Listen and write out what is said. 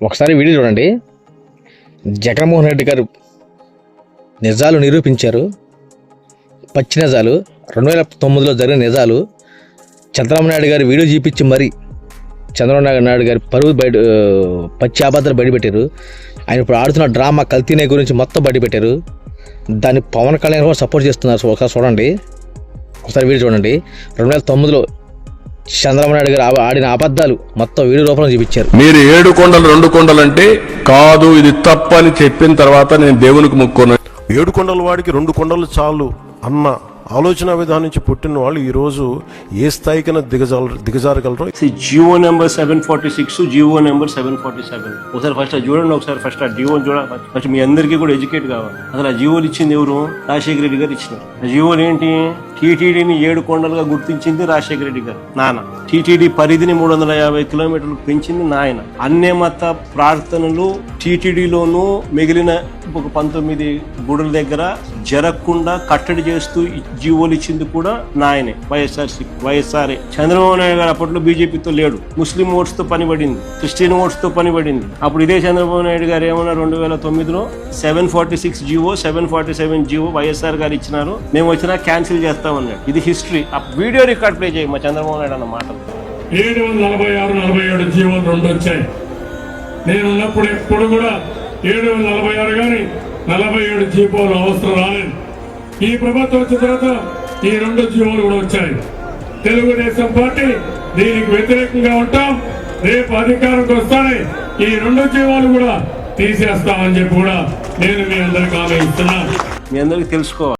ఒకసారి వీడియో చూడండి. జగన్మోహన్ రెడ్డి గారు నిజాలు నిరూపించారు. పచ్చి నిజాలు 2009లో జరిగిన నిజాలు చంద్రబాబు నాయుడు గారు వీడియో చూపించి మరి చంద్రబాబు నాయుడు గారి పరువు బయట పచ్చి అబద్ధాలు బయటపెట్టారు. ఆయన ఇప్పుడు ఆడుతున్న డ్రామా కల్తీనే గురించి మొత్తం బయటపెట్టారు. దాన్ని పవన్ కళ్యాణ్ కూడా సపోర్ట్ చేస్తున్నారు. ఒకసారి చూడండి, ఒకసారి వీడియో చూడండి. 2009లో చంద్రబాబు నాయుడు గారు ఆడిన అబద్ధాలు మొత్తం వీడియో రూపంలో చూపించారు. మీరు 7 కొండలు 2 కొండలు అంటే కాదు, ఇది తప్పని చెప్పిన తర్వాత నేను దేవునికి మొక్కున్నాను. 7 కొండల వాడికి 2 కొండలు చాలు అన్న ఆలోచన విధానం నుంచి పుట్టిన వాళ్ళు ఈ రోజు ఏ స్థాయికైనా దిగజారగలరు. Jio number 746, Jio number 747. ఒకసారి ఫస్ట్ చూడండి, ఒకసారి ఫస్ట్ ఆ జియో చూడాలి. ఫస్ట్ మీ అందరికీ కూడా ఎడ్యుకేట్ కావాలి. అసలు ఆ జియోలు ఇచ్చింది ఎవరు? రాజశేఖర రెడ్డి గారు ఇచ్చినారు. ఆ జియోలు ఏంటి? టీటీడీని 7 కొండలుగా గుర్తించింది రాజశేఖర రెడ్డి గారు నాన్న. టీటీడీ పరిధిని 350 కిలోమీటర్లు పెంచింది నాయన. అన్య మత ప్రార్థనలు టీటీడీలోనూ మిగిలిన ఒక 19 గుడుల దగ్గర జరగకుండా కట్టడి చేస్తూ జీవోలు ఇచ్చింది కూడా నాయనే, వైఎస్ఆర్ఏ. చంద్రబాబు నాయుడు గారు అప్పట్లో బీజేపీతో లేడు, ముస్లిం ఓట్స్ తో పనిపడింది, క్రిస్టియన్ ఓట్స్ తో పనిపడింది. అప్పుడు ఇదే చంద్రబాబు నాయుడు గారు ఏమన్నా 2009లో 746 జీవో 747 జీవో వైఎస్ఆర్ గారు ఇచ్చినారు, మేము వచ్చినా క్యాన్సిల్ చేస్తామన్నాడు. ఇది హిస్టరీ. ఆ వీడియో రికార్డ్ ప్లే చేయి మా చంద్రబాబు నాయుడు అన్న మాటలు. 746, 47 జీవోలు 2 వచ్చాయి. నేనున్నప్పుడు ఎప్పుడు కూడా 746 కానీ 47 జీవోలు అవసరం రాలేదు. ఈ ప్రభుత్వం వచ్చిన తర్వాత ఈ 2 జీవోలు కూడా వచ్చాయి. తెలుగుదేశం పార్టీ దీనికి వ్యతిరేకంగా ఉంటాం. రేపు అధికారంకి వస్తానే ఈ 2 జీవోలు కూడా తీసేస్తామని చెప్పి కూడా నేను మీ అందరికీ హామీ ఇస్తున్నాను. మీ అందరికీ తెలుసుకోవాలి.